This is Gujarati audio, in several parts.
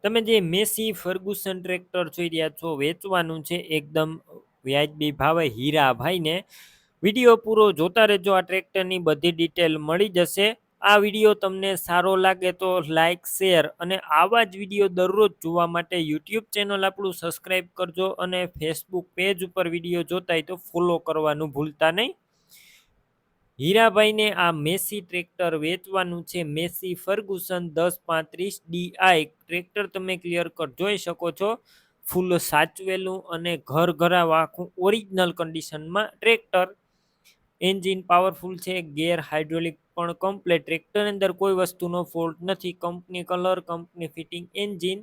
તમે જે મેસી ફર્ગુસન ટ્રેક્ટર જોઈ રહ્યા છો વેચવાનું છે એકદમ વ્યાજબી ભાવે હીરાભાઈને. વિડીયો પૂરો જોતા રહેજો, આ ટ્રેક્ટરની બધી ડિટેલ મળી જશે. આ વિડીયો તમને સારો લાગે તો લાઇક શેર અને આવા જ વિડીયો દરરોજ જોવા માટે યુટ્યુબ ચેનલ આપણું સબસ્ક્રાઈબ કરજો અને ફેસબુક પેજ ઉપર વિડીયો જોતા હોય તો ફોલો કરવાનું ભૂલતા નહીં. હીરાભાઈને આ મેસી ટ્રેક્ટર વેચવાનું છે. મેસી ફર્ગુસન 1035 DI ટ્રેક્ટર તમે ક્લિયર કટ જોઈ શકો છો. ફૂલ સાચવેલું અને ઘર ઘરાવ આખું ઓરિજિનલ કન્ડિશનમાં ટ્રેક્ટર. એન્જિન પાવરફુલ છે, ગેર હાઇડ્રોલિક પણ કમ્પ્લેટ. ટ્રેક્ટર અંદર કોઈ વસ્તુનો ફોલ્ટ નથી. Company colour, company fitting engine,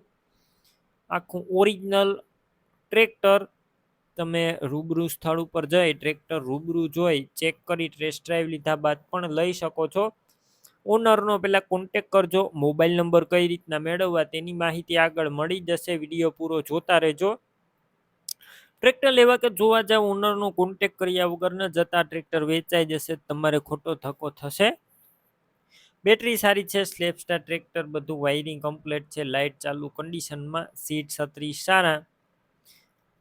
આખું ઓરિજિનલ ટ્રેક્ટર. તમે રૂબરૂ સ્થળ ઉપર જઈ ટ્રેક્ટર રૂબરૂ જોઈ ચેક કરી ટેસ્ટ ડ્રાઈવ લીધા બાદ પણ લઈ શકો છો. ઓનરનો પહેલાં કોન્ટેક કરજો. મોબાઈલ નંબર કઈ રીતના મેળવવા તેની માહિતી આગળ મળી જશે. વિડીયો પૂરો જોતા રહેજો. ટ્રેક્ટર લેવા કે જોવા જાવ ઓનરનો કોન્ટેક કર્યા વગર ન જતા ટ્રેક્ટર વેચાઈ જશે, તમારે ખોટો ધક્કો થશે. બેટરી સારી છે, સ્લેપ સ્ટાર ટ્રેક્ટર, બધું વાયરિંગ કમ્પ્લીટ છે, લાઇટ ચાલુ કન્ડિશનમાં, સીટ 36 સારા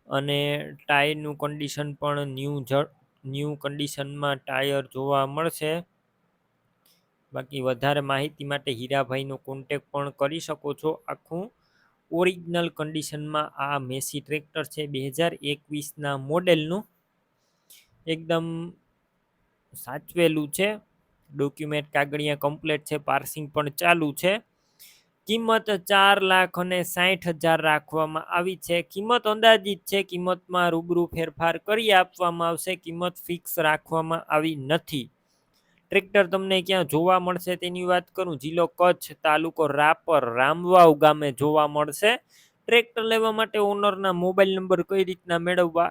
અને ટાયરનું કન્ડિશન પણ ન્યૂ કન્ડિશનમાં ટાયર જોવા મળશે. બાકી વધારે માહિતી માટે હીરાભાઈનો કોન્ટેક પણ કરી શકો છો. આખું ઓરિજિનલ કન્ડિશનમાં આ મેસી ટ્રેક્ટર છે, 2021ના મોડેલનું. એકદમ સાચવેલું છે, ડોક્યુમેન્ટ કાગળિયા કમ્પ્લીટ છે, પાર્સિંગ પણ ચાલુ છે. કિંમત 4,60,000 રાખવામાં આવી છે. કિંમત અંદાજિત છે, કિંમતમાં રૂબરૂ ફેરફાર કરી આપવામાં આવશે. કિંમત ફિક્સ રાખવામાં આવી નથી. ટ્રેક્ટર તમને ક્યાં જોવા મળશે તેની વાત કરું, જિલ્લો કચ્છ, તાલુકો રાપર, રામવાવ ગામે જોવા મળશે. ટ્રેક્ટર લેવા માટે ઓનરના મોબાઈલ નંબર કઈ રીતના મેળવવા,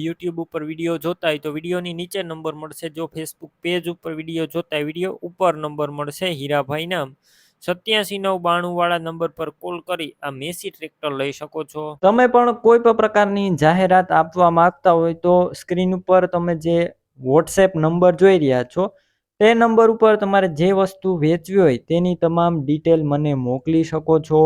યુટ્યુબ ઉપર વિડીયો જોતા હોય તો વિડીયોની નીચે નંબર મળશે. જો ફેસબુક પેજ ઉપર વિડીયો જોતા હોય વિડીયો ઉપર નંબર મળશે. હીરાભાઈ નામ 87,992 વાળા નંબર પર કોલ કરી આ મેસી ટ્રેક્ટર લઈ શકો છો. તમે પણ કોઈ પણ પ્રકારની જાહેરાત આપવા માંગતા હોય તો સ્ક્રીન ઉપર તમે જે વોટ્સએપ નંબર જોઈ રહ્યા છો તે નંબર ઉપર તમારે જે વસ્તુ વેચવી હોય તેની તમામ ડિટેલ મને મોકલી શકો છો.